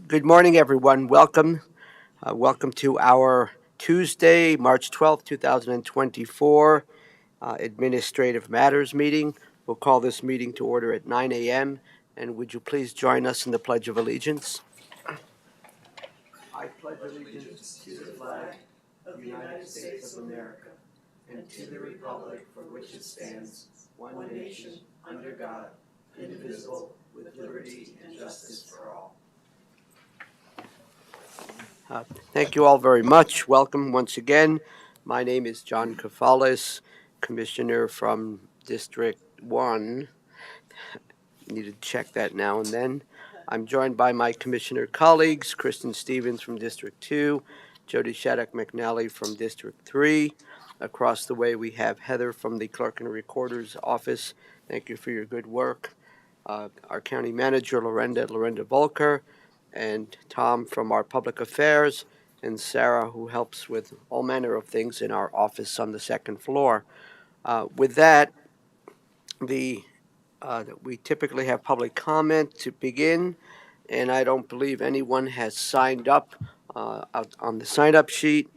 Good morning, everyone. Welcome. Welcome to our Tuesday, March 12th, 2024 Administrative Matters meeting. We'll call this meeting to order at 9 a.m. And would you please join us in the Pledge of Allegiance? I pledge allegiance to the flag of the United States of America and to the republic for which it stands, one nation, under God, indivisible, with liberty and justice for all. Thank you all very much. Welcome once again. My name is John Kafalis, Commissioner from District 1. Need to check that now and then. I'm joined by my Commissioner colleagues, Kristen Stevens from District 2, Jody Shattuck McNally from District 3. Across the way, we have Heather from the Clerk and Recorder's Office. Thank you for your good work. Our County Manager, Lorenda Volker, and Tom from our Public Affairs, and Sarah, who helps with all manner of things in our office on the second floor. With that, we typically have public comment to begin, and I don't believe anyone has signed up out on the sign-up sheet.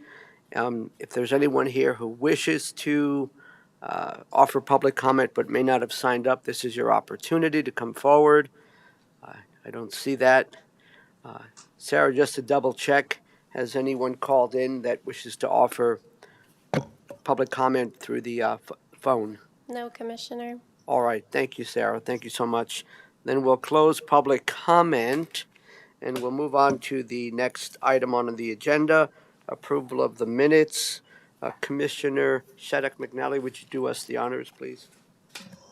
If there's anyone here who wishes to offer public comment but may not have signed up, this is your opportunity to come forward. I don't see that. Sarah, just to double check, has anyone called in that wishes to offer public comment through the phone? No, Commissioner. All right, thank you, Sarah. Thank you so much. Then we'll close public comment, and we'll move on to the next item on the agenda, approval of the minutes. Commissioner Shattuck McNally, would you do us the honors, please?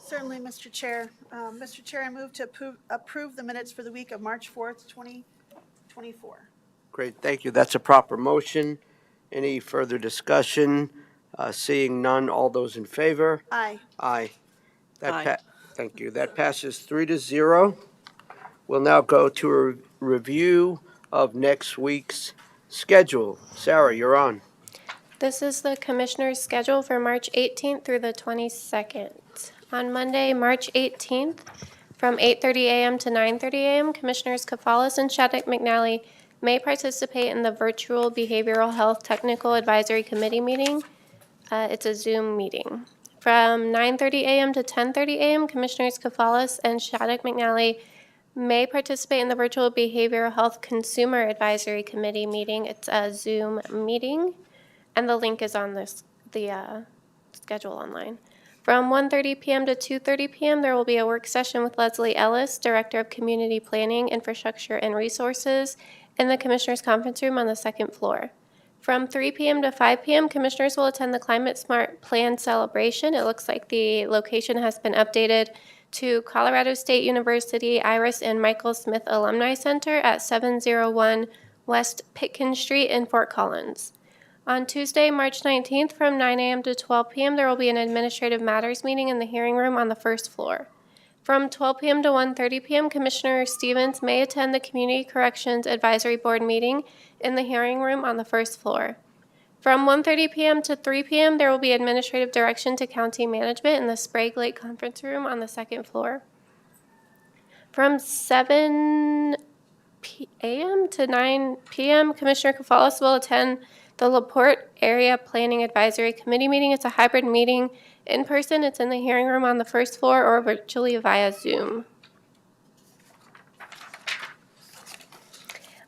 Certainly, Mr. Chair. Mr. Chair, I move to approve the minutes for the week of March 4th, 2024. Great, thank you. That's a proper motion. Any further discussion? Seeing none, all those in favor? Aye. Aye. Aye. Thank you. That passes 3-0. We'll now go to a review of next week's schedule. Sarah, you're on. This is the Commissioner's schedule for March 18th through the 22nd. On Monday, March 18th, from 8:30 a.m. to 9:30 a.m., Commissioners Kafalis and Shattuck McNally may participate in the virtual Behavioral Health Technical Advisory Committee meeting. It's a Zoom meeting. From 9:30 a.m. to 10:30 a.m., Commissioners Kafalis and Shattuck McNally may participate in the virtual Behavioral Health Consumer Advisory Committee meeting. It's a Zoom meeting, and the link is on the schedule online. From 1:30 p.m. to 2:30 p.m., there will be a work session with Leslie Ellis, Director of Community Planning, Infrastructure, and Resources, in the Commissioners' Conference Room on the second floor. From 3 p.m. to 5 p.m., Commissioners will attend the Climate Smart Plan celebration. It looks like the location has been updated to Colorado State University Iris and Michael Smith Alumni Center at 701 West Pitkin Street in Fort Collins. On Tuesday, March 19th, from 9 a.m. to 12 p.m., there will be an Administrative Matters meeting in the hearing room on the first floor. From 12 p.m. to 1:30 p.m., Commissioner Stevens may attend the Community Corrections Advisory Board meeting in the hearing room on the first floor. From 1:30 p.m. to 3 p.m., there will be administrative direction to county management in the Sprague Lake Conference Room on the second floor. From 7 a.m. to 9 p.m., Commissioner Kafalis will attend the LaPorte Area Planning Advisory Committee meeting. It's a hybrid meeting. In person, it's in the hearing room on the first floor or virtually via Zoom.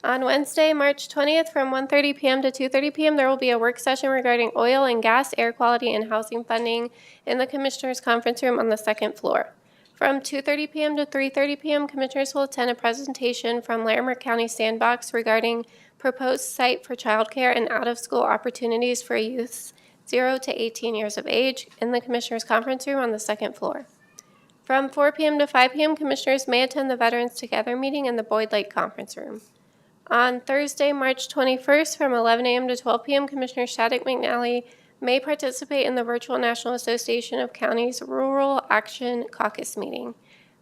On Wednesday, March 20th, from 1:30 p.m. to 2:30 p.m., there will be a work session regarding oil and gas, air quality, and housing funding in the Commissioners' Conference Room on the second floor. From 2:30 p.m. to 3:30 p.m., Commissioners will attend a presentation from Larimer County Sandbox regarding proposed site for childcare and out-of-school opportunities for youths 0 to 18 years of age in the Commissioners' Conference Room on the second floor. From 4 p.m. to 5 p.m., Commissioners may attend the Veterans Together meeting in the Boyd Lake Conference Room. On Thursday, March 21st, from 11 a.m. to 12 p.m., Commissioner Shattuck McNally may participate in the virtual National Association of Counties Rural Action Caucus meeting.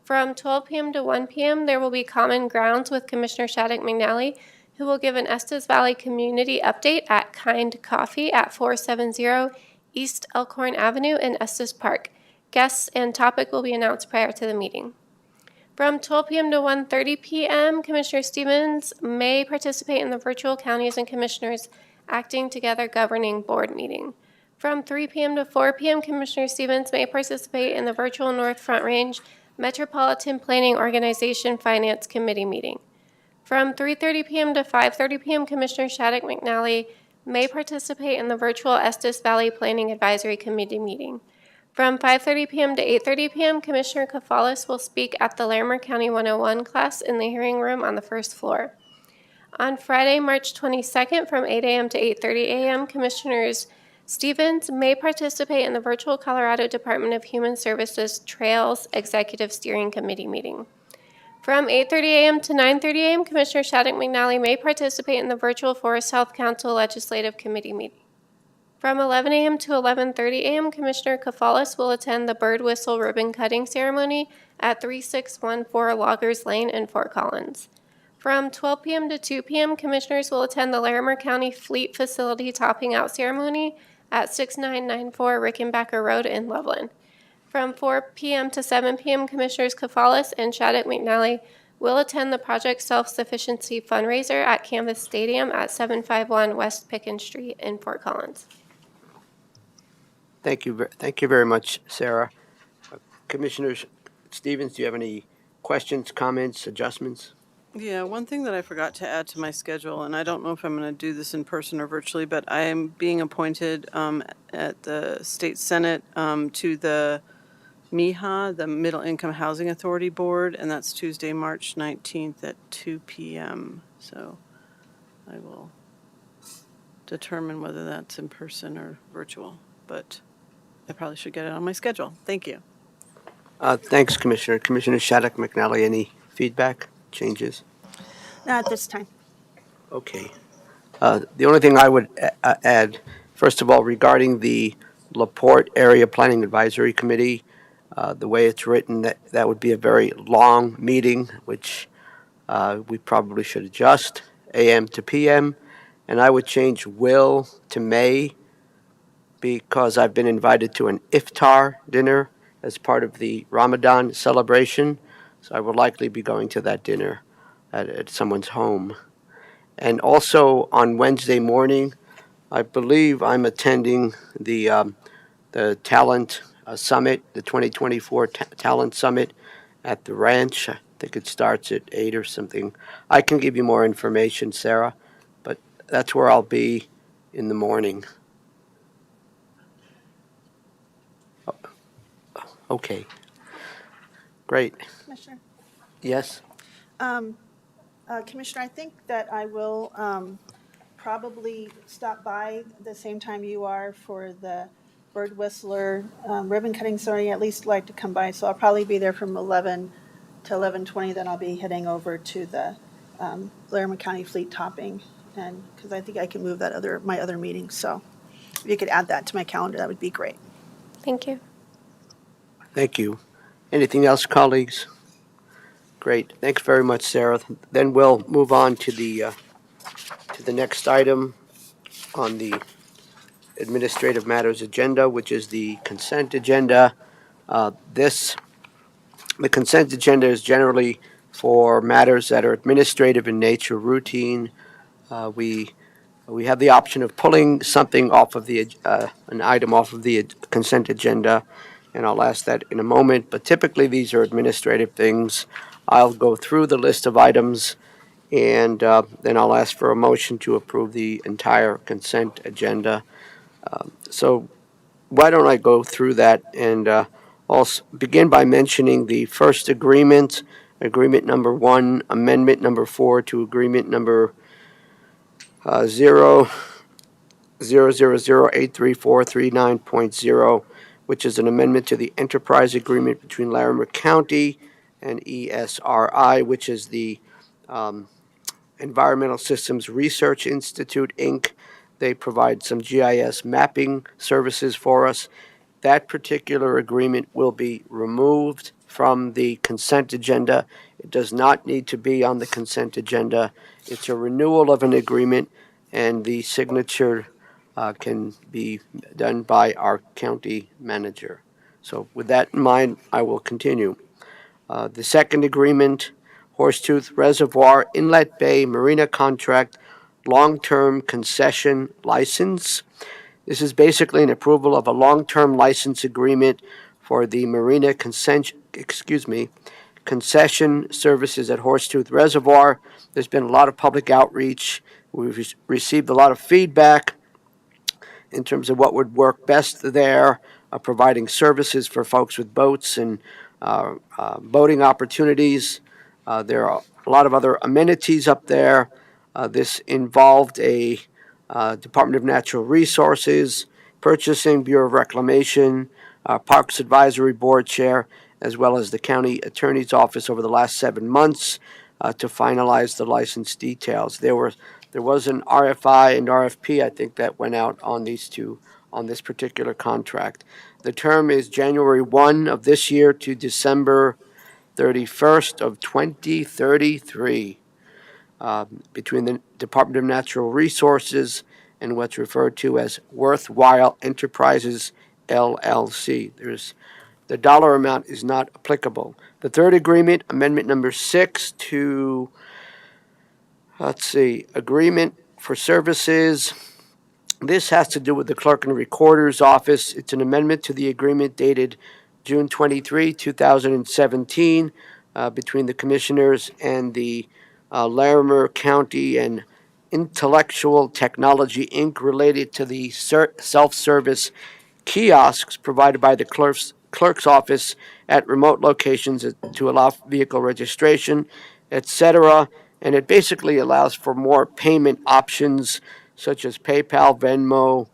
From 12 p.m. to 1 p.m., there will be Common Grounds with Commissioner Shattuck McNally, who will give an Estes Valley community update at Kind Coffee at 470 East Elkhorn Avenue in Estes Park. Guests and topic will be announced prior to the meeting. From 12 p.m. to 1:30 p.m., Commissioner Stevens may participate in the virtual Counties and Commissioners Acting Together Governing Board meeting. From 3 p.m. to 4 p.m., Commissioner Stevens may participate in the virtual North Front Range Metropolitan Planning Organization Finance Committee meeting. From 3:30 p.m. to 5:30 p.m., Commissioner Shattuck McNally may participate in the virtual Estes Valley Planning Advisory Committee meeting. From 5:30 p.m. to 8:30 p.m., Commissioner Kafalis will speak at the Larimer County 101 class in the hearing room on the first floor. On Friday, March 22nd, from 8 a.m. to 8:30 a.m., Commissioners Stevens may participate in the virtual Colorado Department of Human Services Trails Executive Steering Committee meeting. From 8:30 a.m. to 9:30 a.m., Commissioner Shattuck McNally may participate in the virtual Forest Health Council Legislative Committee meeting. From 11 a.m. to 11:30 a.m., Commissioner Kafalis will attend the bird whistle ribbon cutting ceremony at 3614 Loggers Lane in Fort Collins. From 12 p.m. to 2 p.m., Commissioners will attend the Larimer County Fleet Facility Topping Out Ceremony at 6994 Rickenbacker Road in Loveland. From 4 p.m. to 7 p.m., Commissioners Kafalis and Shattuck McNally will attend the Project Self-Sufficiency fundraiser at Canvas Stadium at 751 West Pickens Street in Fort Collins. Thank you very much, Sarah. Commissioner Stevens, do you have any questions, comments, adjustments? Yeah, one thing that I forgot to add to my schedule, and I don't know if I'm going to do this in person or virtually, but I am being appointed at the State Senate to the MIHA, the Middle Income Housing Authority Board, and that's Tuesday, March 19th at 2 p.m. So I will determine whether that's in person or virtual, but I probably should get it on my schedule. Thank you. Thanks, Commissioner. Commissioner Shattuck McNally, any feedback, changes? Not at this time. Okay. The only thing I would add, first of all, regarding the LaPorte Area Planning Advisory Committee, the way it's written, that would be a very long meeting, which we probably should adjust, AM to PM, and I would change will to may, because I've been invited to an iftar dinner as part of the Ramadan celebration, so I will likely be going to that dinner at someone's home. And also on Wednesday morning, I believe I'm attending the Talent Summit, the 2024 Talent Summit at the ranch. I think it starts at 8 or something. I can give you more information, Sarah, but that's where I'll be in the morning. Okay. Great. Commissioner? Yes? Commissioner, I think that I will probably stop by the same time you are for the bird whistler ribbon cutting ceremony. At least like to come by, so I'll probably be there from 11 to 11:20. Then I'll be heading over to the Larimer County Fleet Topping, and because I think I can move my other meeting. So if you could add that to my calendar, that would be great. Thank you. Thank you. Anything else, colleagues? Great. Thanks very much, Sarah. Then we'll move on to the next item on the Administrative Matters agenda, which is the consent agenda. The consent agenda is generally for matters that are administrative in nature, routine. We have the option of pulling something off of an item off of the consent agenda, and I'll ask that in a moment. But typically, these are administrative things. I'll go through the list of items, and then I'll ask for a motion to approve the entire consent agenda. So why don't I go through that, and I'll begin by mentioning the first agreement number 1, amendment number 4 to agreement number 000083439.0, which is an amendment to the enterprise agreement between Larimer County and ESRI, which is the Environmental Systems Research Institute, Inc. They provide some GIS mapping services for us. That particular agreement will be removed from the consent agenda. It does not need to be on the consent agenda. It's a renewal of an agreement, and the signature can be done by our county manager. So with that in mind, I will continue. The second agreement, Horsetooth Reservoir Inlet Bay Marina Contract Long-Term Concession License. This is basically an approval of a long-term license agreement for the marina concession services at Horsetooth Reservoir. There's been a lot of public outreach. We've received a lot of feedback in terms of what would work best there, providing services for folks with boats and boating opportunities. There are a lot of other amenities up there. This involved a Department of Natural Resources, Purchasing, Bureau of Reclamation, Parks Advisory Board Chair, as well as the County Attorney's Office over the last 7 months to finalize the license details. There was an RFI and RFP, I think, that went out on this particular contract. The term is January 1 of this year to December 31st of 2033. Between the Department of Natural Resources and what's referred to as Worthwhile Enterprises, LLC. The dollar amount is not applicable. The third agreement, amendment number 6 to, agreement for services. This has to do with the Clerk and Recorder's Office. It's an amendment to the agreement dated June 23, 2017, between the Commissioners and the Larimer County and Intellectual Technology, Inc., related to the self-service kiosks provided by the clerk's office at remote locations to allow vehicle registration, etc. And it basically allows for more payment options such as PayPal, Venmo,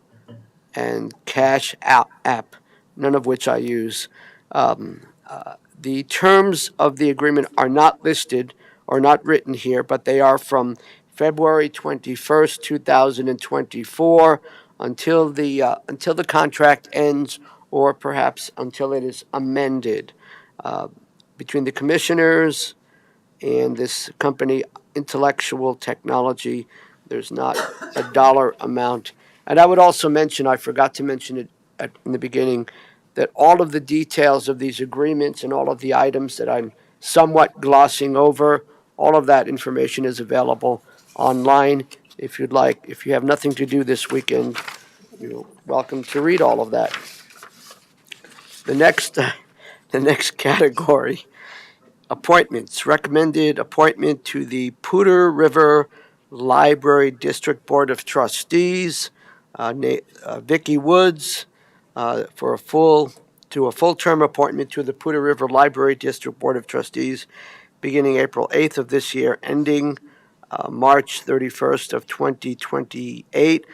and Cash App, none of which I use. The terms of the agreement are not listed or not written here, but they are from February 21st, 2024 until the contract ends, or perhaps until it is amended. Between the Commissioners and this company, Intellectual Technology, there's not a dollar amount. And I would also mention, I forgot to mention it in the beginning, that all of the details of these agreements and all of the items that I'm somewhat glossing over, all of that information is available online. If you'd like, if you have nothing to do this weekend, you're welcome to read all of that. The next category, appointments. Recommended appointment to the Poudre River Library District Board of Trustees, Vicki Woods, for a full-term appointment to the Poudre River Library District Board of Trustees, beginning April 8th of this year, ending March 31st of 2028.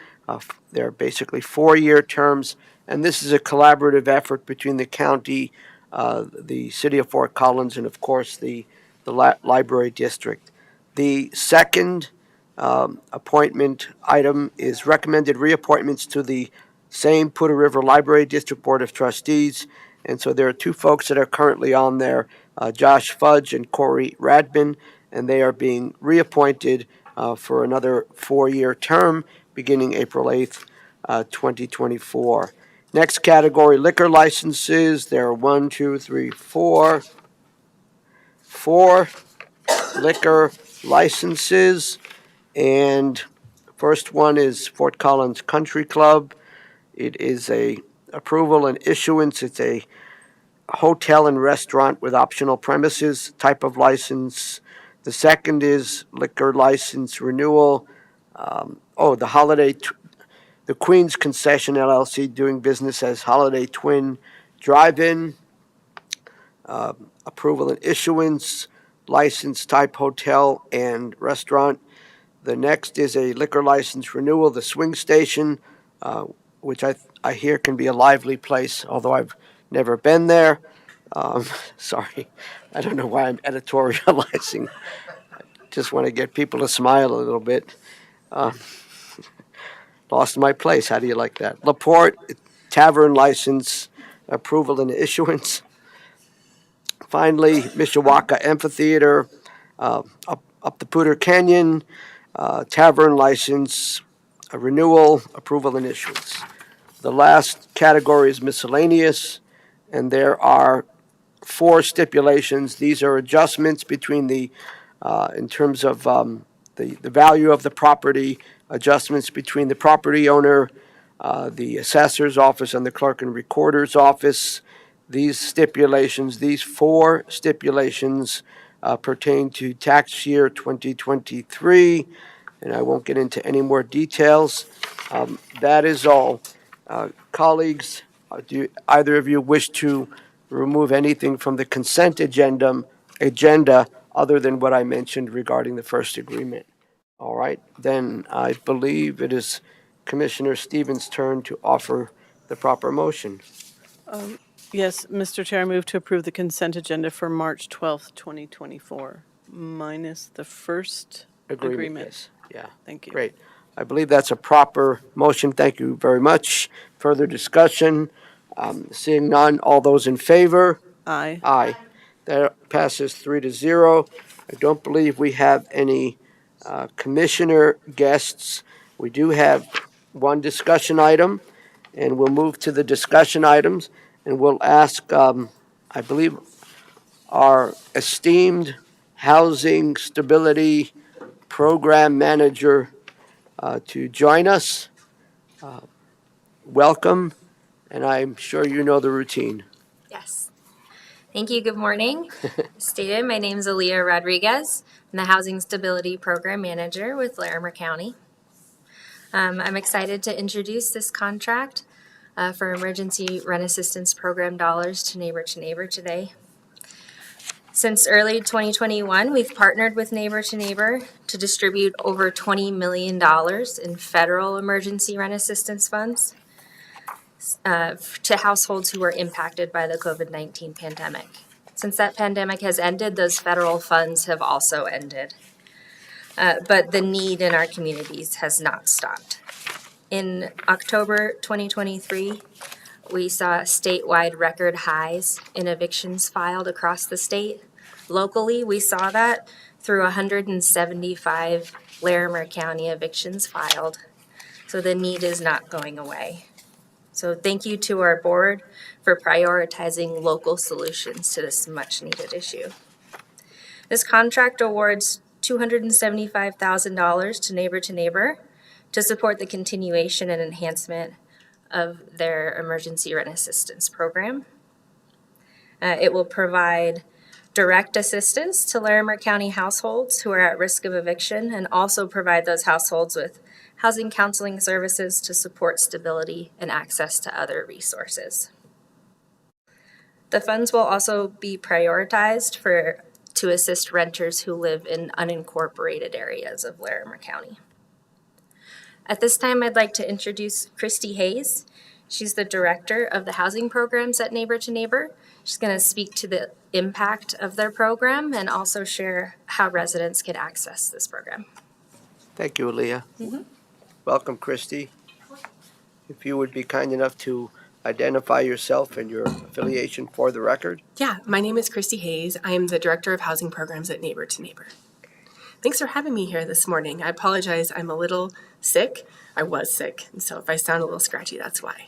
They're basically 4-year terms, and this is a collaborative effort between the county, the city of Fort Collins, and of course the library district. The second appointment item is recommended reappointments to the same Poudre River Library District Board of Trustees. And so there are 2 folks that are currently on there, Josh Fudge and Corey Radman, and they are being reappointed for another 4-year term beginning April 8th, 2024. Next category, liquor licenses. There are 4 liquor licenses. And first one is Fort Collins Country Club. It is a approval and issuance. It's a hotel and restaurant with optional premises type of license. The second is liquor license renewal. The Queen's Concession LLC, doing business as Holiday Twin Drive-In. Approval and issuance, license type hotel and restaurant. The next is a liquor license renewal, the Swing Station, which I hear can be a lively place, although I've never been there. Sorry, I don't know why I'm editorializing. I just want to get people to smile a little bit. Lost my place. How do you like that? LaPorte Tavern license approval and issuance. Finally, Mishawaka Amphitheater, up the Poudre Canyon, tavern license, a renewal, approval, and issuance. The last category is miscellaneous, and there are four stipulations. These are adjustments between in terms of the value of the property, adjustments between the property owner, the assessor's office, and the clerk and recorder's office. These four stipulations pertain to tax year 2023, and I won't get into any more details. That is all. Colleagues, do either of you wish to remove anything from the consent agenda other than what I mentioned regarding the first agreement? All right, then I believe it is Commissioner Stevens' turn to offer the proper motion. Yes, Mr. Chair, I move to approve the consent agenda for March 12th, 2024, minus the first agreement. Yes. Yeah. Thank you. Great. I believe that's a proper motion. Thank you very much. Further discussion? Seeing none, all those in favor? Aye. Aye. That passes 3-0. I don't believe we have any commissioner guests. We do have one discussion item, and we'll move to the discussion items, and we'll ask, I believe, our esteemed Housing Stability Program Manager to join us. Welcome, and I'm sure you know the routine. Yes. Thank you. Good morning. Stated, my name is Aaliyah Rodriguez. I'm the Housing Stability Program Manager with Larimer County. I'm excited to introduce this contract for Emergency Rent Assistance Program dollars to Neighbor today. Since early 2021, we've partnered with Neighbor to distribute over $20 million in federal emergency rent assistance funds to households who were impacted by the COVID-19 pandemic. Since that pandemic has ended, those federal funds have also ended. But the need in our communities has not stopped. In October 2023, we saw statewide record highs in evictions filed across the state. Locally, we saw that through 175 Larimer County evictions filed. So the need is not going away. So thank you to our board for prioritizing local solutions to this much needed issue. This contract awards $275,000 to Neighbor to support the continuation and enhancement of their emergency rent assistance program. It will provide direct assistance to Larimer County households who are at risk of eviction and also provide those households with housing counseling services to support stability and access to other resources. The funds will also be prioritized to assist renters who live in unincorporated areas of Larimer County. At this time, I'd like to introduce Christy Hayes. She's the director of the housing programs at Neighbor. She's going to speak to the impact of their program and also share how residents can access this program. Thank you, Aaliyah. Welcome, Christy. If you would be kind enough to identify yourself and your affiliation for the record. Yeah, my name is Christy Hayes. I am the Director of Housing Programs at Neighbor. Thanks for having me here this morning. I apologize, I'm a little sick. I was sick, and so if I sound a little scratchy, that's why.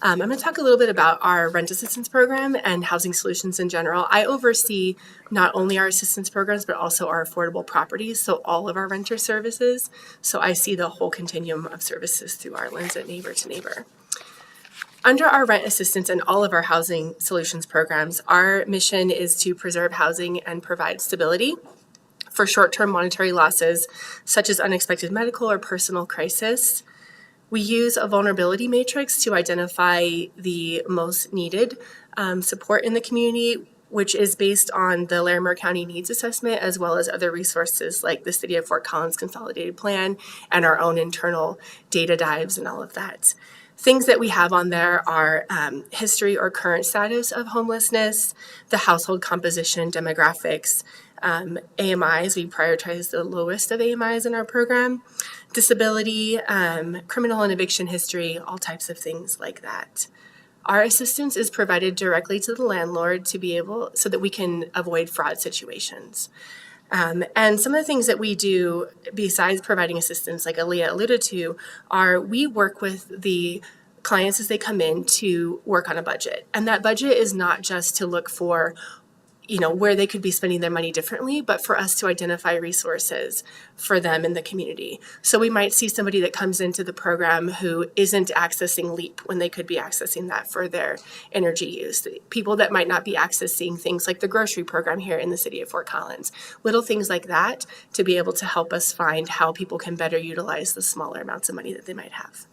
I'm going to talk a little bit about our rent assistance program and housing solutions in general. I oversee not only our assistance programs, but also our affordable properties, so all of our renter services. So I see the whole continuum of services through our lens at Neighbor. Under our rent assistance and all of our housing solutions programs, our mission is to preserve housing and provide stability for short-term monetary losses, such as unexpected medical or personal crisis. We use a vulnerability matrix to identify the most needed support in the community, which is based on the Larimer County Needs Assessment, as well as other resources like the City of Fort Collins Consolidated Plan and our own internal data dives and all of that. Things that we have on there are history or current status of homelessness, the household composition, demographics, AMIs, we prioritize the lowest of AMIs in our program, disability, criminal and eviction history, all types of things like that. Our assistance is provided directly to the landlord to be able, so that we can avoid fraud situations. And some of the things that we do besides providing assistance, like Aaliyah alluded to, are we work with the clients as they come in to work on a budget. And that budget is not just to look for where they could be spending their money differently, but for us to identify resources for them in the community. So we might see somebody that comes into the program who isn't accessing LEAP when they could be accessing that for their energy use. People that might not be accessing things like the grocery program here in the city of Fort Collins. Little things like that to be able to help us find how people can better utilize the smaller amounts of money that they might have.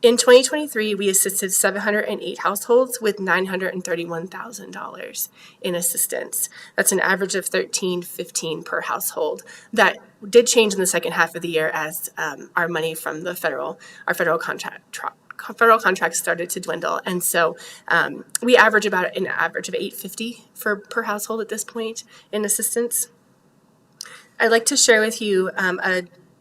In 2023, we assisted 708 households with $931,000 in assistance. That's an average of $1,315 per household. That did change in the second half of the year as our money from our federal contracts started to dwindle, and so we average about an average of $850 per household at this point in assistance. I'd like to share with you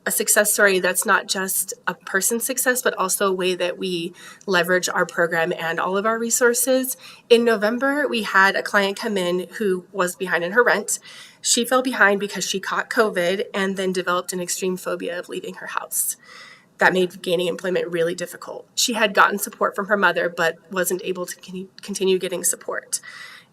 a success story that's not just a person's success, but also a way that we leverage our program and all of our resources. In November, we had a client come in who was behind in her rent. She fell behind because she caught COVID and then developed an extreme phobia of leaving her house. That made gaining employment really difficult. She had gotten support from her mother, but wasn't able to continue getting support.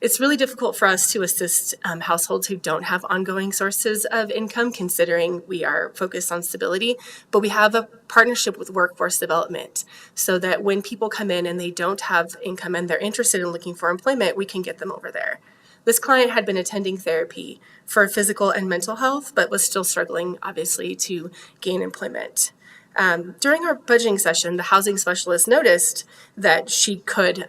It's really difficult for us to assist households who don't have ongoing sources of income, considering we are focused on stability, but we have a partnership with workforce development so that when people come in and they don't have income and they're interested in looking for employment, we can get them over there. This client had been attending therapy for physical and mental health, but was still struggling, obviously, to gain employment. During our budgeting session, the housing specialist noticed that she could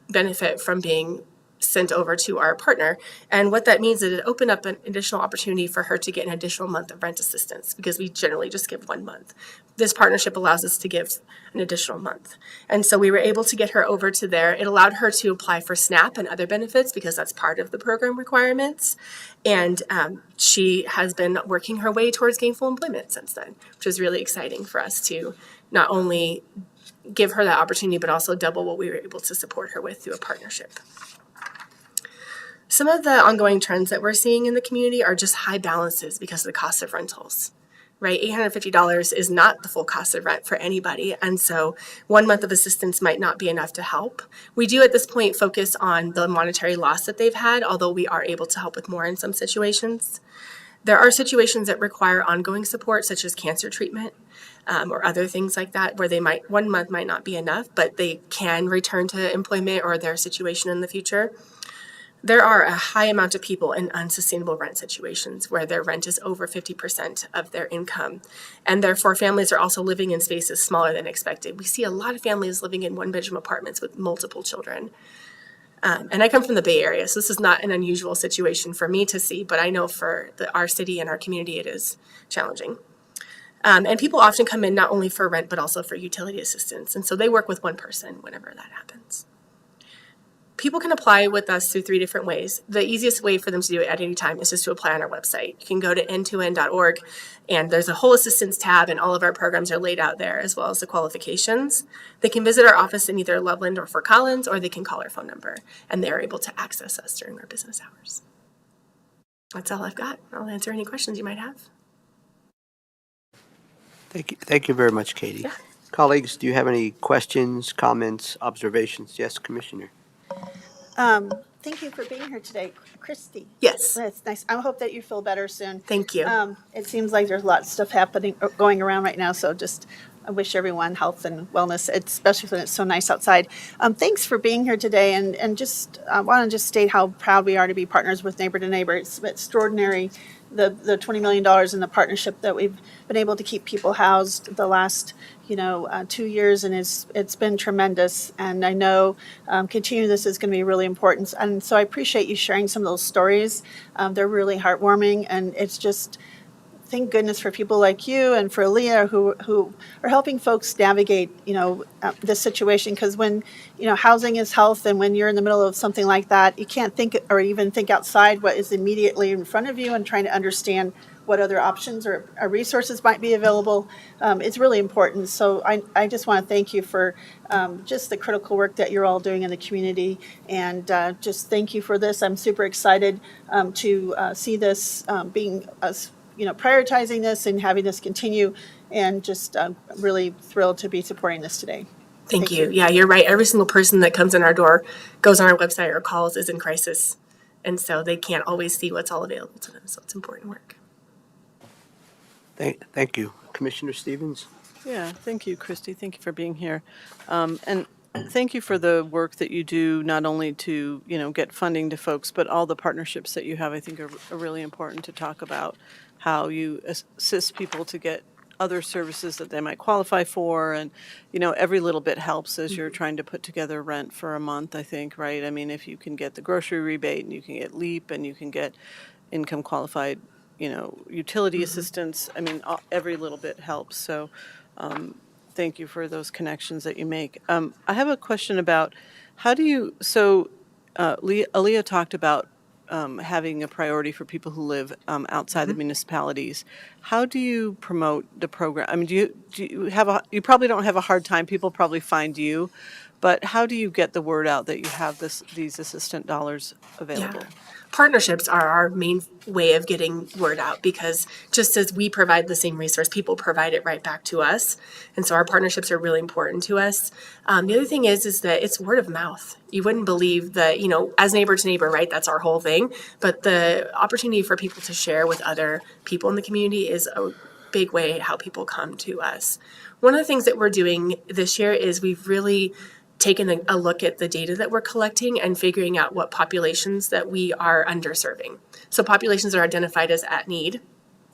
benefit from being sent over to our partner. And what that means is it opened up an additional opportunity for her to get an additional month of rent assistance, because we generally just give 1 month. This partnership allows us to give an additional month. And so we were able to get her over to there. It allowed her to apply for SNAP and other benefits because that's part of the program requirements. And she has been working her way towards gainful employment since then, which is really exciting for us to not only give her that opportunity, but also double what we were able to support her with through a partnership. Some of the ongoing trends that we're seeing in the community are just high balances because of the cost of rentals, right? $850 is not the full cost of rent for anybody. And so 1 month of assistance might not be enough to help. We do at this point focus on the monetary loss that they've had, although we are able to help with more in some situations. There are situations that require ongoing support, such as cancer treatment or other things like that, where 1 month might not be enough, but they can return to employment or their situation in the future. There are a high amount of people in unsustainable rent situations where their rent is over 50% of their income. And therefore, families are also living in spaces smaller than expected. We see a lot of families living in one-bedroom apartments with multiple children. And I come from the Bay Area, so this is not an unusual situation for me to see, but I know for our city and our community it is challenging. And people often come in not only for rent, but also for utility assistance. And so they work with one person whenever that happens. People can apply with us through 3 different ways. The easiest way for them to do it at any time is just to apply on our website. You can go to end2end.org, and there's a whole assistance tab, and all of our programs are laid out there, as well as the qualifications. They can visit our office in either Loveland or Fort Collins, or they can call our phone number, and they're able to access us during our business hours. That's all I've got. I'll answer any questions you might have. Thank you very much, Katie. Yeah. Colleagues, do you have any questions, comments, observations? Yes, Commissioner. Thank you for being here today, Christy. Yes. That's nice. I hope that you feel better soon. Thank you. It seems like there's a lot of stuff going around right now, so just I wish everyone health and wellness, especially when it's so nice outside. Thanks for being here today, and just I want to just state how proud we are to be partners with Neighbor to Neighbor. It's extraordinary, the $20 million in the partnership that we've been able to keep people housed the last 2 years, and it's been tremendous. And I know continuing this is going to be really important. And so I appreciate you sharing some of those stories. They're really heartwarming, and it's just thank goodness for people like you and for Leah who are helping folks navigate this situation, because when housing is health, and when you're in the middle of something like that, you can't think or even think outside what is immediately in front of you and trying to understand what other options or resources might be available. It's really important. So I just want to thank you for just the critical work that you're all doing in the community, and just thank you for this. I'm super excited to see this being us, prioritizing this and having this continue, and just really thrilled to be supporting this today. Thank you. Yeah, you're right. Every single person that comes in our door, goes on our website or calls, is in crisis. And so they can't always see what's all available to them. So it's important work. Thank you. Commissioner Stevens? Yeah, thank you, Christy. Thank you for being here. And thank you for the work that you do, not only to, get funding to folks, but all the partnerships that you have, I think are really important to talk about how you assist people to get other services that they might qualify for. And, every little bit helps as you're trying to put together rent for a month, I think, right? I mean, if you can get the grocery rebate and you can get LEAP and you can get income qualified, utility assistance, I mean, every little bit helps. So, thank you for those connections that you make. I have a question about how do you, so Aaliyah talked about having a priority for people who live outside the municipalities. How do you promote the program? I mean, you probably don't have a hard time, people probably find you, but how do you get the word out that you have these assistant dollars available? Yeah. Partnerships are our main way of getting word out because just as we provide the same resource, people provide it right back to us. And so our partnerships are really important to us. The other thing is that it's word of mouth. You wouldn't believe that, as neighbor to neighbor, right? That's our whole thing. But the opportunity for people to share with other people in the community is a big way how people come to us. One of the things that we're doing this year is we've really taken a look at the data that we're collecting and figuring out what populations that we are underserving. So populations are identified as at need,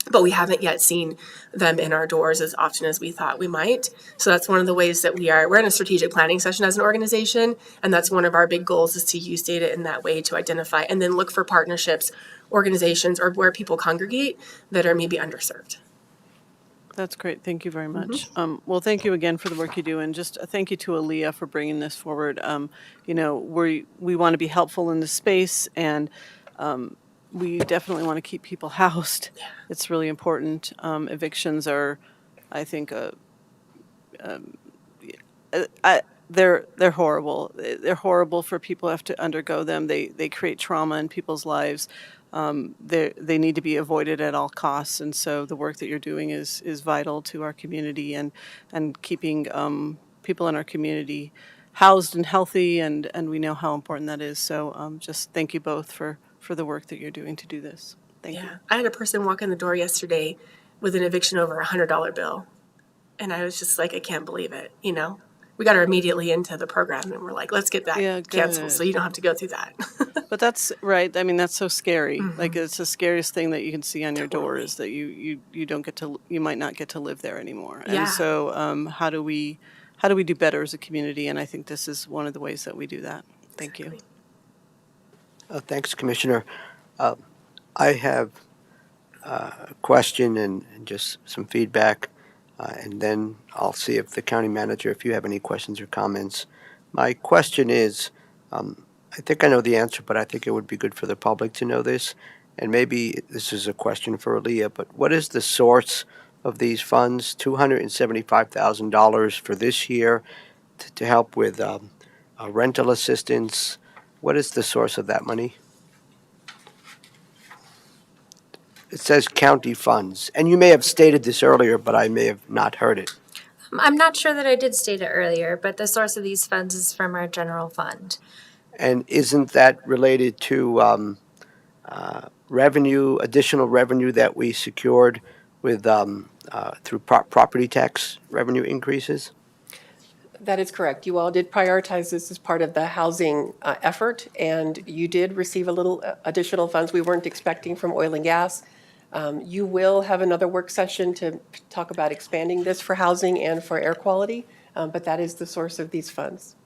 but we haven't yet seen them in our doors as often as we thought we might. So that's one of the ways that we're in a strategic planning session as an organization, and that's one of our big goals is to use data in that way to identify and then look for partnerships, organizations, or where people congregate that are maybe underserved. That's great. Thank you very much. Well, thank you again for the work you do, and just a thank you to Aaliyah for bringing this forward. We want to be helpful in this space, and we definitely want to keep people housed. Yeah. It's really important. Evictions are, I think, they're horrible. They're horrible for people who have to undergo them. They create trauma in people's lives. They need to be avoided at all costs, and so the work that you're doing is vital to our community and keeping people in our community housed and healthy, and we know how important that is. So just thank you both for the work that you're doing to do this. Thank you. Yeah. I had a person walk in the door yesterday with an eviction over $100 bill. And I was just like, I can't believe it, We got her immediately into the program and we're like, let's get that canceled so you don't have to go through that. But that's right. I mean, that's so scary. Like it's the scariest thing that you can see on your door is that you might not get to live there anymore. Yeah. And so how do we do better as a community? And I think this is one of the ways that we do that. Thank you. Thanks, Commissioner. I have a question and just some feedback, and then I'll see if the county manager, if you have any questions or comments. My question is, I think I know the answer, but I think it would be good for the public to know this. And maybe this is a question for Aaliyah, but what is the source of these funds? $275,000 for this year to help with rental assistance. What is the source of that money? It says county funds, and you may have stated this earlier, but I may have not heard it. I'm not sure that I did state it earlier, but the source of these funds is from our general fund. And isn't that related to revenue, additional revenue that we secured with through property tax revenue increases? That is correct. You all did prioritize this as part of the housing effort, and you did receive a little additional funds we weren't expecting from oil and gas. You will have another work session to talk about expanding this for housing and for air quality, but that is the source of these funds.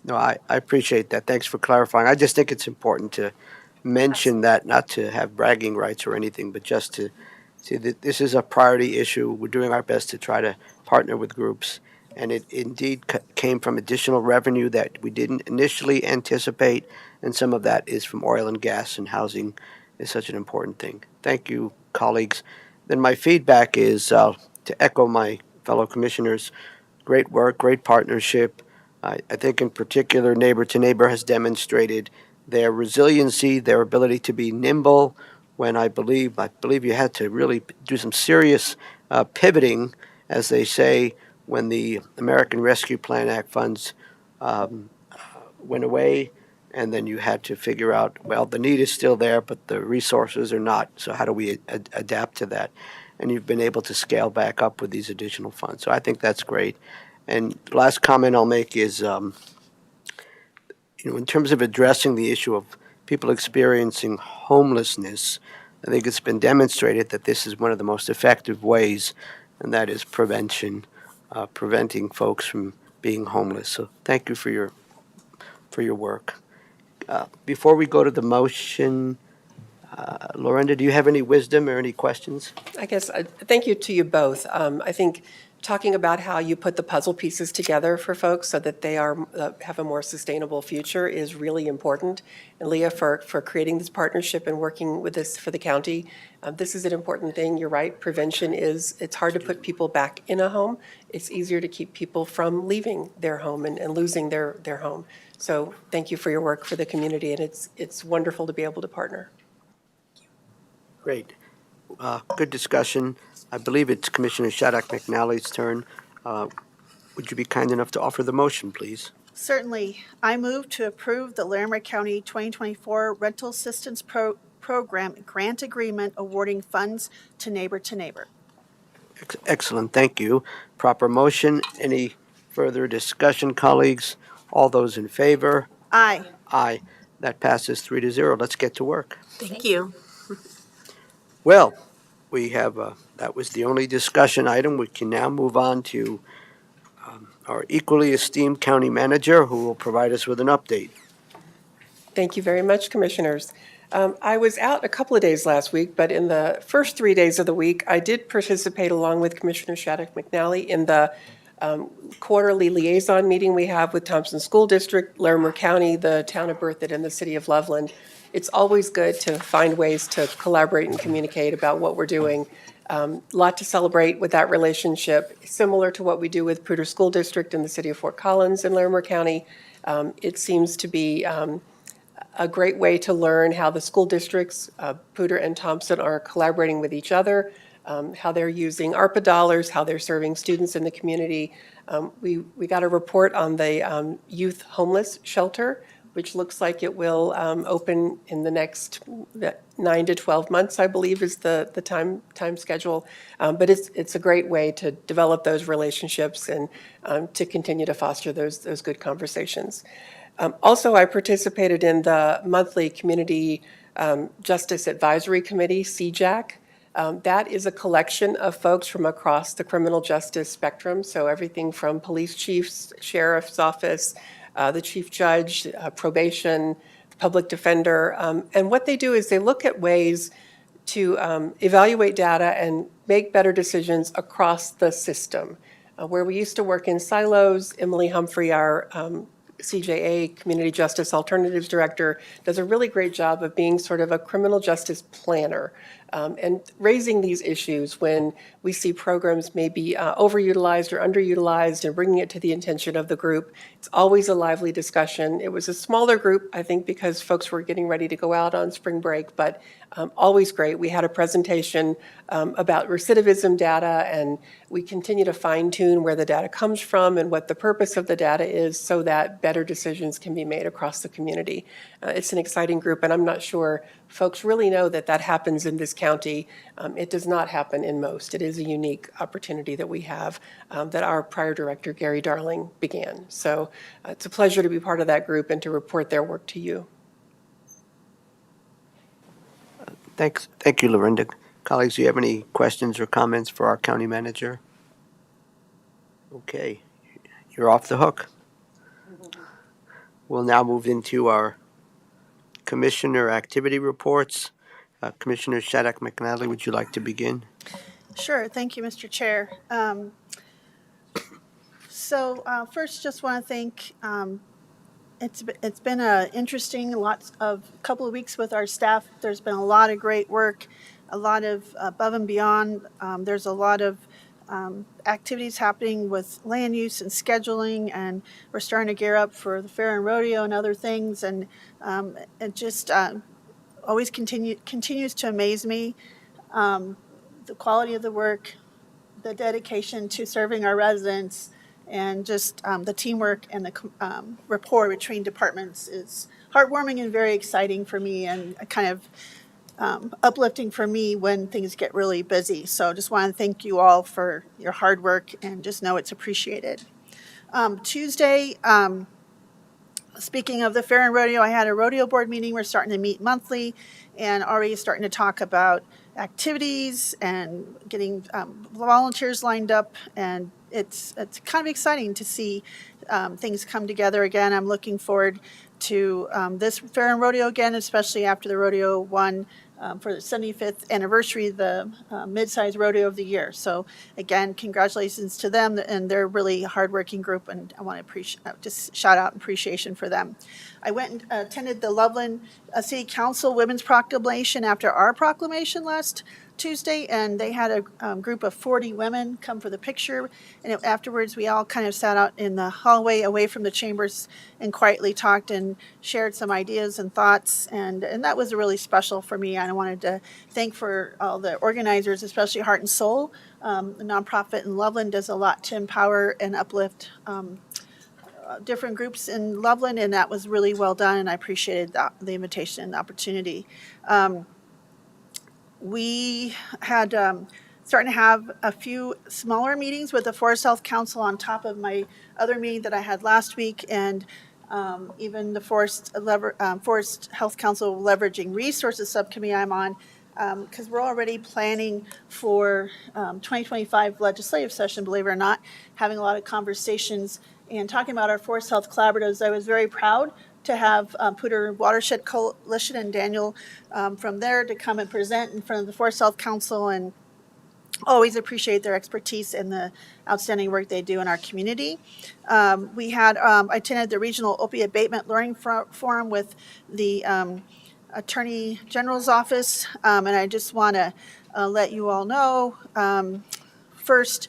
No, I appreciate that. Thanks for clarifying. I just think it's important to mention that, not to have bragging rights or anything, but just to see that this is a priority issue. We're doing our best to try to partner with groups, and it indeed came from additional revenue that we didn't initially anticipate, and some of that is from oil and gas, and housing is such an important thing. Thank you, colleagues. Then my feedback is to echo my fellow commissioners. Great work, great partnership. I think in particular, Neighbor to Neighbor has demonstrated their resiliency, their ability to be nimble when I believe you had to really do some serious pivoting, as they say, when the American Rescue Plan Act funds went away, and then you had to figure out, well, the need is still there, but the resources are not. So how do we adapt to that? And you've been able to scale back up with these additional funds. So I think that's great. And the last comment I'll make is, in terms of addressing the issue of people experiencing homelessness, I think it's been demonstrated that this is one of the most effective ways, and that is prevention, preventing folks from being homeless. So thank you for your work. Before we go to the motion, Lorinda, do you have any wisdom or any questions? I guess, thank you to you both. I think talking about how you put the puzzle pieces together for folks so that they have a more sustainable future is really important. And Leah, for creating this partnership and working with this for the county, this is an important thing. You're right, prevention it's hard to put people back in a home. It's easier to keep people from leaving their home and losing their home. So thank you for your work for the community, and it's wonderful to be able to partner. Great. Good discussion. I believe it's Commissioner Shattuck McNally's turn. Would you be kind enough to offer the motion, please? Certainly. I move to approve the Larimer County 2024 Rental Assistance Program Grant Agreement awarding funds to Neighbor. Excellent, thank you. Proper motion. Any further discussion, colleagues? All those in favor? Aye. Aye. That passes 3-0. Let's get to work. Thank you. Well, we have, that was the only discussion item. We can now move on to our equally esteemed county manager, who will provide us with an update. Thank you very much, Commissioners. I was out a couple of days last week, but in the first 3 days of the week, I did participate along with Commissioner Shattuck McNally in the quarterly liaison meeting we have with Thompson School District, Larimer County, the town of Berthoud, and the city of Loveland. It's always good to find ways to collaborate and communicate about what we're doing. Lot to celebrate with that relationship, similar to what we do with Poudre School District in the city of Fort Collins in Larimer County. It seems to be a great way to learn how the school districts, Poudre and Thompson, are collaborating with each other, how they're using ARPA dollars, how they're serving students in the community. We got a report on the youth homeless shelter, which looks like it will open in the next 9 to 12 months, I believe, is the time schedule. But it's a great way to develop those relationships and to continue to foster those good conversations. Also, I participated in the monthly Community Justice Advisory Committee, CJAC. That is a collection of folks from across the criminal justice spectrum, so everything from police chiefs, sheriff's office, the chief judge, probation, public defender. And what they do is they look at ways to evaluate data and make better decisions across the system. Where we used to work in silos, Emily Humphrey, our CJA, Community Justice Alternatives Director, does a really great job of being sort of a criminal justice planner and raising these issues when we see programs may be overutilized or underutilized and bringing it to the attention of the group. It's always a lively discussion. It was a smaller group, I think, because folks were getting ready to go out on spring break, but always great. We had a presentation about recidivism data, and we continue to fine tune where the data comes from and what the purpose of the data is so that better decisions can be made across the community. It's an exciting group, and I'm not sure folks really know that that happens in this county. It does not happen in most. It is a unique opportunity that we have that our prior director, Gary Darling, began. So it's a pleasure to be part of that group and to report their work to you. Thanks. Thank you, Lorinda. Colleagues, do you have any questions or comments for our county manager? Okay, you're off the hook. We'll now move into our commissioner activity reports. Commissioner Shattuck McNally, would you like to begin? Sure. Thank you, Mr. Chair. First, just want to thank, it's been a interesting couple of weeks with our staff. There's been a lot of great work, a lot of above and beyond. There's a lot of activities happening with land use and scheduling, and we're starting to gear up for the fair and rodeo and other things. And it just always continues to amaze me, the quality of the work, the dedication to serving our residents, and just the teamwork and the rapport between departments is heartwarming and very exciting for me, and kind of uplifting for me when things get really busy. So just want to thank you all for your hard work, and just know it's appreciated. Tuesday, speaking of the fair and rodeo, I had a rodeo board meeting. We're starting to meet monthly and already starting to talk about activities and getting volunteers lined up. And it's kind of exciting to see things come together again. I'm looking forward to this fair and rodeo again, especially after the rodeo won for the 75th anniversary, the mid-size rodeo of the year. So again, congratulations to them, and they're really a hardworking group, and I want to appreciate, just shout out appreciation for them. I went and attended the Loveland City Council Women's Proclamation after our proclamation last Tuesday, and they had a group of 40 women come for the picture, and afterwards we all kind of sat out in the hallway away from the chambers and quietly talked and shared some ideas and thoughts, and that was really special for me. And I wanted to thank for all the organizers, especially Heart and Soul, the nonprofit in Loveland, does a lot to empower and uplift different groups in Loveland, and that was really well done, and I appreciated the invitation and the opportunity. We had starting to have a few smaller meetings with the Forest Health Council on top of my other meeting that I had last week, and even the Forest Health Council Leveraging Resources Subcommittee I'm on, because we're already planning for 2025 legislative session, believe it or not, having a lot of conversations and talking about our Forest Health Collaboratives. I was very proud to have Pooter Watershed Coalition and Daniel from there to come and present in front of the Forest Health Council, and always appreciate their expertise and the outstanding work they do in our community. We had, I attended the Regional Opiate Abatement Learning Forum with the Attorney General's Office, and I just want to let you all know, first,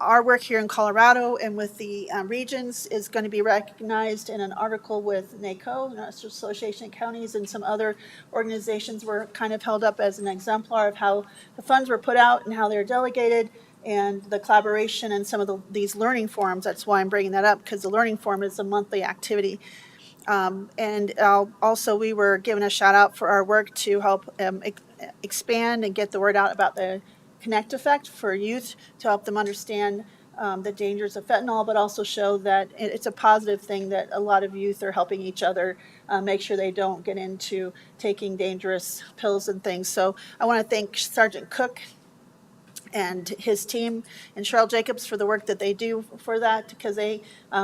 our work here in Colorado and with the regions is going to be recognized in an article with NACO, National Association of Counties, and some other organizations were kind of held up as an exemplar of how the funds were put out and how they're delegated, and the collaboration and some of these learning forums. That's why I'm bringing that up, because the learning forum is a monthly activity. And also, we were given a shout out for our work to help expand and get the word out about the Connect effect for youth, to help them understand the dangers of fentanyl, but also show that it's a positive thing that a lot of youth are helping each other make sure they don't get into taking dangerous pills and things. So I want to thank Sergeant Cook and his team and Cheryl Jacobs for the work that they do for that, because they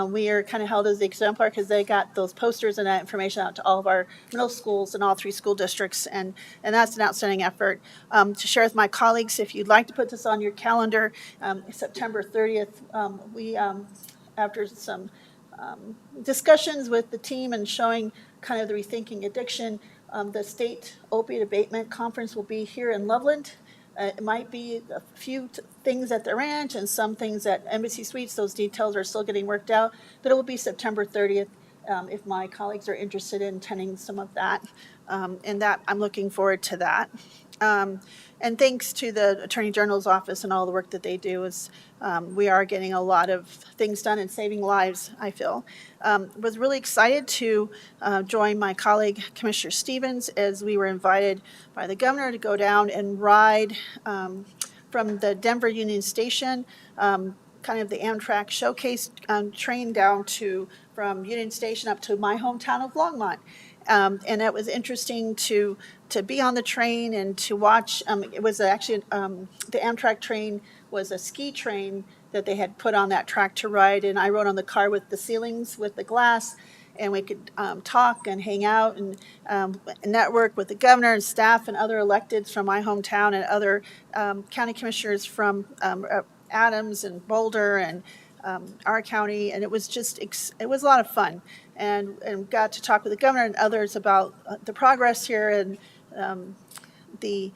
we are kind of held as the exemplar because they got those posters and that information out to all of our middle schools in all 3 school districts, and that's an outstanding effort. To share with my colleagues, if you'd like to put this on your calendar, September 30th, we after some discussions with the team and showing kind of the Rethinking Addiction, the State Opiate Abatement Conference will be here in Loveland. It might be a few things at the ranch and some things at Embassy Suites. Those details are still getting worked out, but it will be September 30th if my colleagues are interested in attending some of that. And that I'm looking forward to that. And thanks to the Attorney General's office and all the work that they do, is we are getting a lot of things done and saving lives, I feel. Was really excited to join my colleague, Commissioner Stevens, as we were invited by the governor to go down and ride from the Denver Union Station, kind of the Amtrak showcase train down from Union Station up to my hometown of Longmont. And it was interesting to be on the train and to watch. It was actually the Amtrak train was a ski train that they had put on that track to ride, and I rode on the car with the ceilings with the glass, and we could talk and hang out and network with the governor and staff and other electeds from my hometown and other county commissioners from Adams and Boulder and our county, and it was just it was a lot of fun, and got to talk with the governor and others about the progress here and the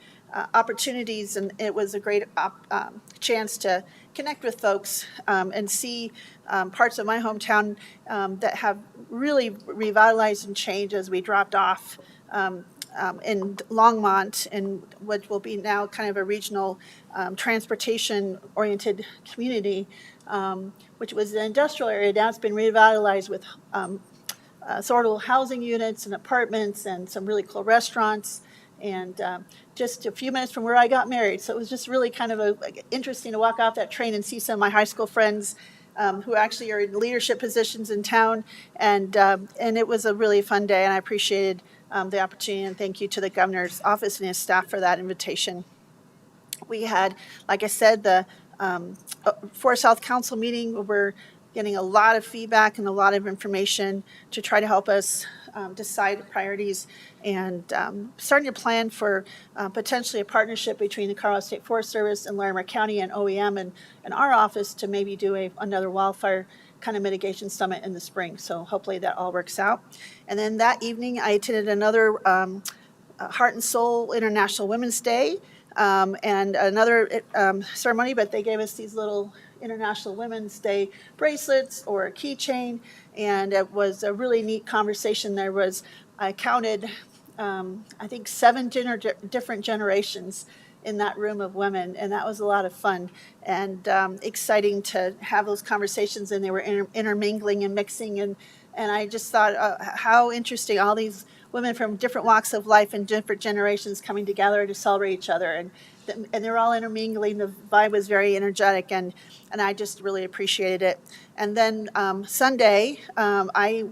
opportunities, and it was a great chance to connect with folks and see parts of my hometown that have really revitalized and changed as we dropped off in Longmont, and what will be now kind of a regional transportation-oriented community, which was an industrial area. Now it's been revitalized with affordable housing units and apartments and some really cool restaurants, and just a few minutes from where I got married. So it was just really kind of interesting to walk off that train and see some of my high school friends who actually are in leadership positions in town, and it was a really fun day, and I appreciated the opportunity, and thank you to the governor's office and his staff for that invitation. We had, like I said, the Forest Health Council meeting where we're getting a lot of feedback and a lot of information to try to help us decide priorities, and starting to plan for potentially a partnership between the Colorado State Forest Service and Larimer County and OEM and our office to maybe do another wildfire kind of mitigation summit in the spring. So hopefully that all works out. And then that evening, I attended another Heart and Soul International Women's Day and another ceremony, but they gave us these little International Women's Day bracelets or a keychain, and it was a really neat conversation. I counted, I think 7 different generations in that room of women, and that was a lot of fun and exciting to have those conversations, and they were intermingling and mixing, and I just thought how interesting, all these women from different walks of life and different generations coming together to celebrate each other, and they're all intermingling. The vibe was very energetic, and I just really appreciated it. And then Sunday, I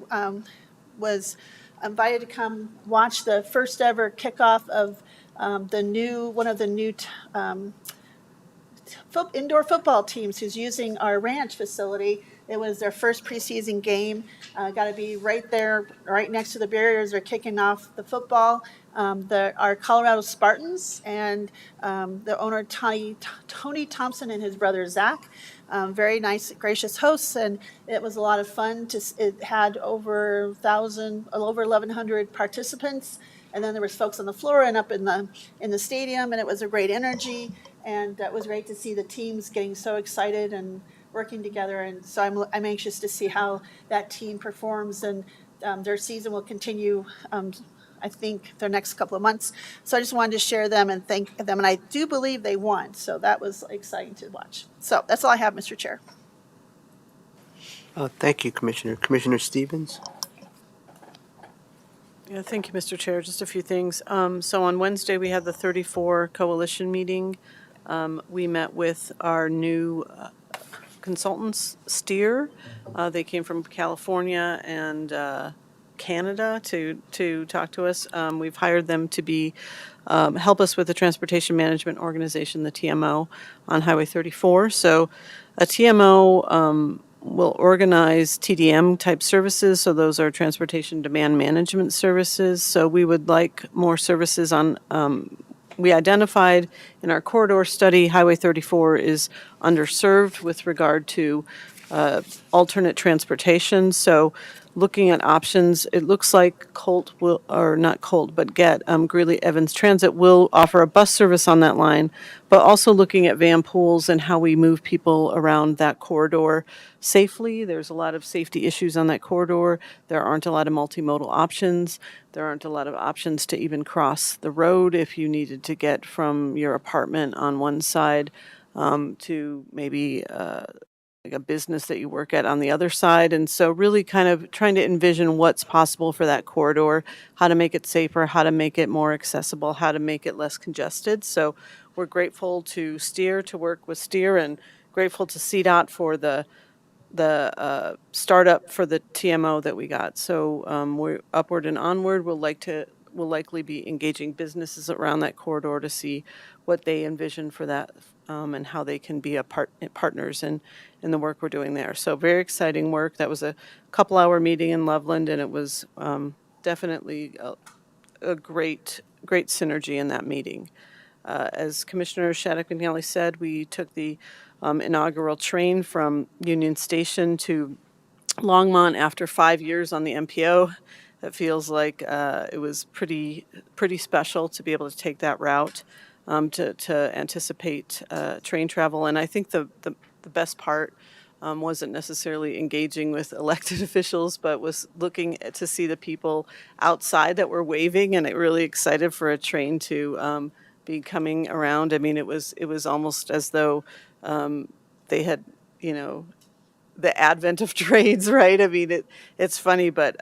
was invited to come watch the first ever kickoff of one of the new indoor football teams who's using our ranch facility. It was their first preseason game. Got to be right there, right next to the barriers. They're kicking off the football. Our Colorado Spartans and the owner, Tony Thompson, and his brother, Zach. Very nice, gracious hosts, and it was a lot of fun. It had over 1,100 participants, and then there was folks on the floor and up in the stadium, and it was a great energy, and it was great to see the teams getting so excited and working together. And so I'm anxious to see how that team performs, and their season will continue. I think the next couple of months. So I just wanted to share them and thank them. And I do believe they won. So that was exciting to watch. So that's all I have, Mr. Chair. Thank you, Commissioner. Commissioner Stevens? Yeah, thank you, Mr. Chair. Just a few things. So on Wednesday, we had the 34 coalition meeting. We met with our new consultants, Steer. They came from California and Canada to talk to us. We've hired them to be help us with the Transportation Management Organization, the TMO, on Highway 34. So a TMO will organize TDM type services. So those are Transportation Demand Management Services. So we would like more services on we identified in our corridor study, Highway 34 is underserved with regard to alternate transportation. So looking at options, it looks like Colt will, or not Colt, but Greeley Evans Transit will offer a bus service on that line, but also looking at van pools and how we move people around that corridor safely. There's a lot of safety issues on that corridor. There aren't a lot of multimodal options. There aren't a lot of options to even cross the road if you needed to get from your apartment on one side to maybe like a business that you work at on the other side. And so really kind of trying to envision what's possible for that corridor, how to make it safer, how to make it more accessible, how to make it less congested. So we're grateful to work with Steer, and grateful to CDOT for the startup for the TMO that we got. So we're upward and onward. We'll likely be engaging businesses around that corridor to see what they envision for that and how they can be partners in the work we're doing there. So very exciting work. That was a couple-hour meeting in Loveland, and it was definitely a great synergy in that meeting. As Commissioner Shattuck McNally said, we took the inaugural train from Union Station to Longmont after 5 years on the MPO. It feels like it was pretty special to be able to take that route, to anticipate train travel. And I think the best part wasn't necessarily engaging with elected officials, but was looking to see the people outside that were waving and really excited for a train to be coming around. I mean, it was almost as though they had, the advent of trades, right? I mean, it's funny, but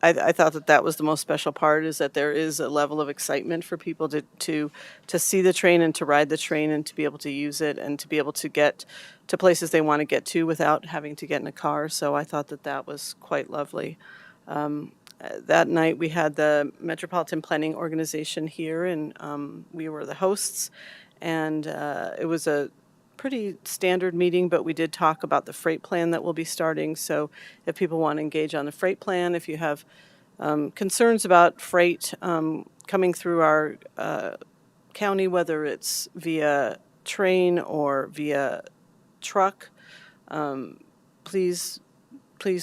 I thought that was the most special part, is that there is a level of excitement for people to see the train and to ride the train and to be able to use it and to be able to get to places they want to get to without having to get in a car. So I thought that was quite lovely. That night we had the Metropolitan Planning Organization here, and we were the hosts, and it was a pretty standard meeting, but we did talk about the freight plan that will be starting. So if people want to engage on the freight plan, if you have concerns about freight coming through our county, whether it's via train or via truck, please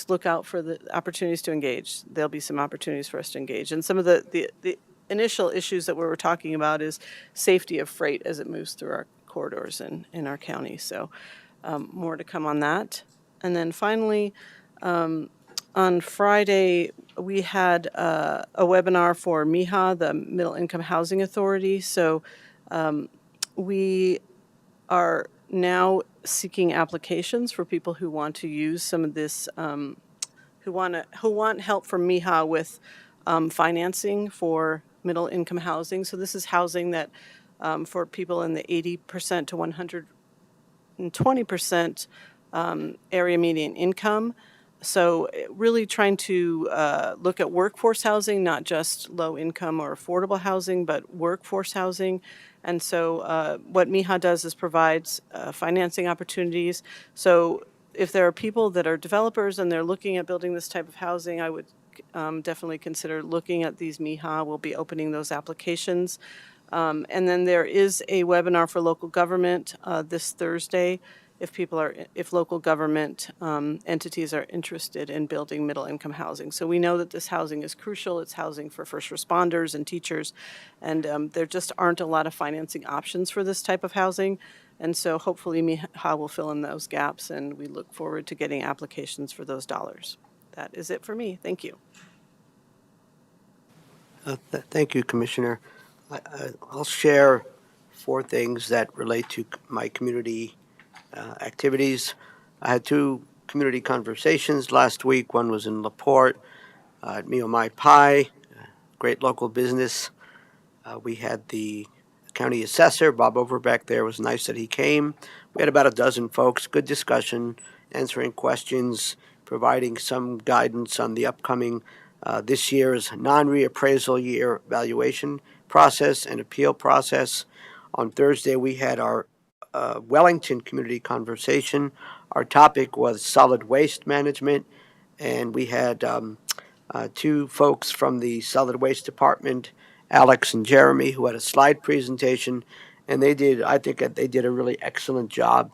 look out for the opportunities to engage. There'll be some opportunities for us to engage. And some of the initial issues that we were talking about is safety of freight as it moves through our corridors in our county. So more to come on that. And then finally, on Friday, we had a webinar for MIHA, the Middle Income Housing Authority. So we are now seeking applications for people who want to use some of this, who want help from MIHA with financing for middle income housing. So this is housing that for people in the 80% to 120% area median income. So really trying to look at workforce housing, not just low income or affordable housing, but workforce housing. And so what MIHA does is provides financing opportunities. So if there are people that are developers and they're looking at building this type of housing, I would definitely consider looking at these MIHA. We'll be opening those applications. And then there is a webinar for local government this Thursday if local government entities are interested in building middle income housing. So we know that this housing is crucial. It's housing for first responders and teachers, and there just aren't a lot of financing options for this type of housing. And so hopefully MIHA will fill in those gaps, and we look forward to getting applications for those dollars. That is it for me. Thank you. Thank you, Commissioner. I'll share 4 things that relate to my community activities. I had 2 community conversations last week. One was in LaPorte at Me Oh My Pie, great local business. We had the county assessor, Bob Overbeck, there. It was nice that he came. We had about a dozen folks, good discussion, answering questions, providing some guidance on the upcoming this year's non-reappraisal year evaluation process and appeal process. On Thursday, we had our Wellington community conversation. Our topic was solid waste management, and we had 2 folks from the solid waste department, Alex and Jeremy, who had a slide presentation, and I think that they did a really excellent job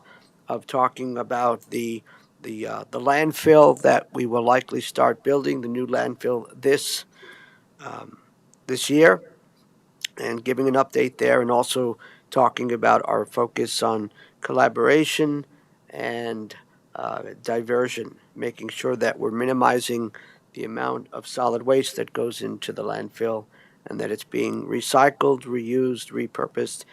of talking about the landfill that we will likely start building, the new landfill this year, and giving an update there, and also talking about our focus on collaboration and diversion, making sure that we're minimizing the amount of solid waste that goes into the landfill and that it's being recycled, reused, repurposed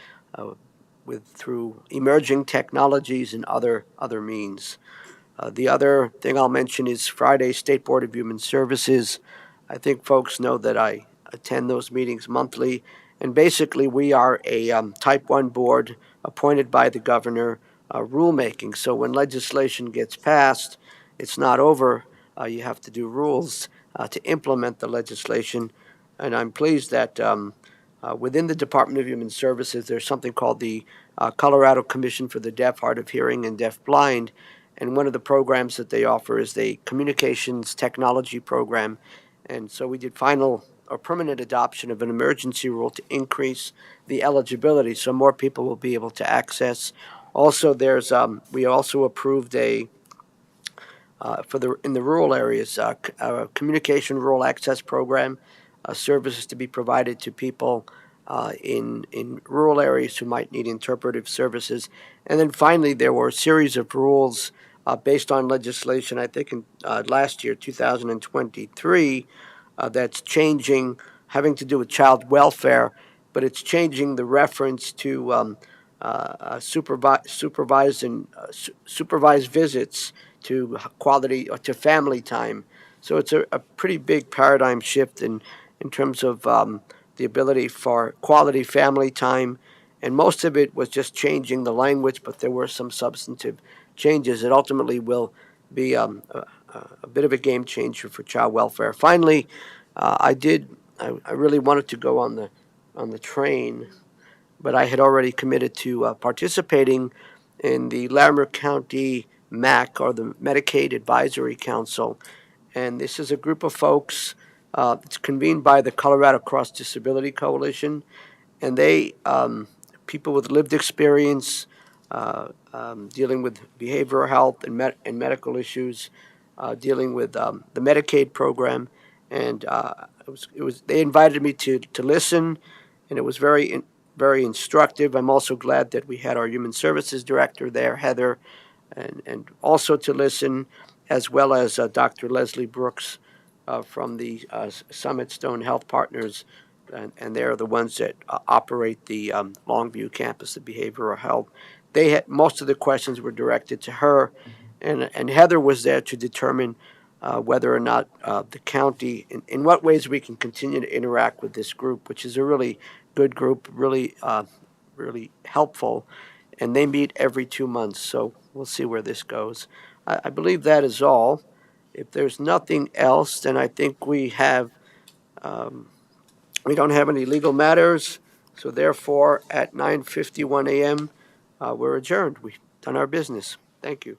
through emerging technologies and other means. The other thing I'll mention is Friday State Board of Human Services. I think folks know that I attend those meetings monthly, and basically we are a Type 1 board appointed by the governor, rulemaking. So when legislation gets passed, it's not over. You have to do rules to implement the legislation, and I'm pleased that within the Department of Human Services, there's something called the Colorado Commission for the Deaf, Hard of Hearing, and Deaf Blind. And one of the programs that they offer is the communications technology program. And so we did final or permanent adoption of an emergency rule to increase the eligibility so more people will be able to access. Also, we also approved in the rural areas, a communication rural access program, services to be provided to people in rural areas who might need interpretive services. And then finally, there were a series of rules based on legislation, I think in last year, 2023, that's changing, having to do with child welfare, but it's changing the reference to supervised visits to quality or to family time. So it's a pretty big paradigm shift in terms of the ability for quality family time. And most of it was just changing the language, but there were some substantive changes that ultimately will be a bit of a game changer for child welfare. Finally, I really wanted to go on the train, but I had already committed to participating in the Larimer County MAC, or the Medicaid Advisory Council. And this is a group of folks. It's convened by the Colorado Cross Disability Coalition, and people with lived experience dealing with behavioral health and medical issues, dealing with the Medicaid program, and they invited me to listen, and it was very instructive. I'm also glad that we had our Human Services Director there, Heather, and also to listen, as well as Dr. Leslie Brooks from the Summit Stone Health Partners, and they're the ones that operate the Longview campus of behavioral health. Most of the questions were directed to her, and Heather was there to determine whether or not the county, in what ways we can continue to interact with this group, which is a really good group, really helpful, and they meet every 2 months. So we'll see where this goes. I believe that is all. If there's nothing else, then I think we don't have any legal matters. So therefore, at 9:51 a.m., we're adjourned. We've done our business. Thank you.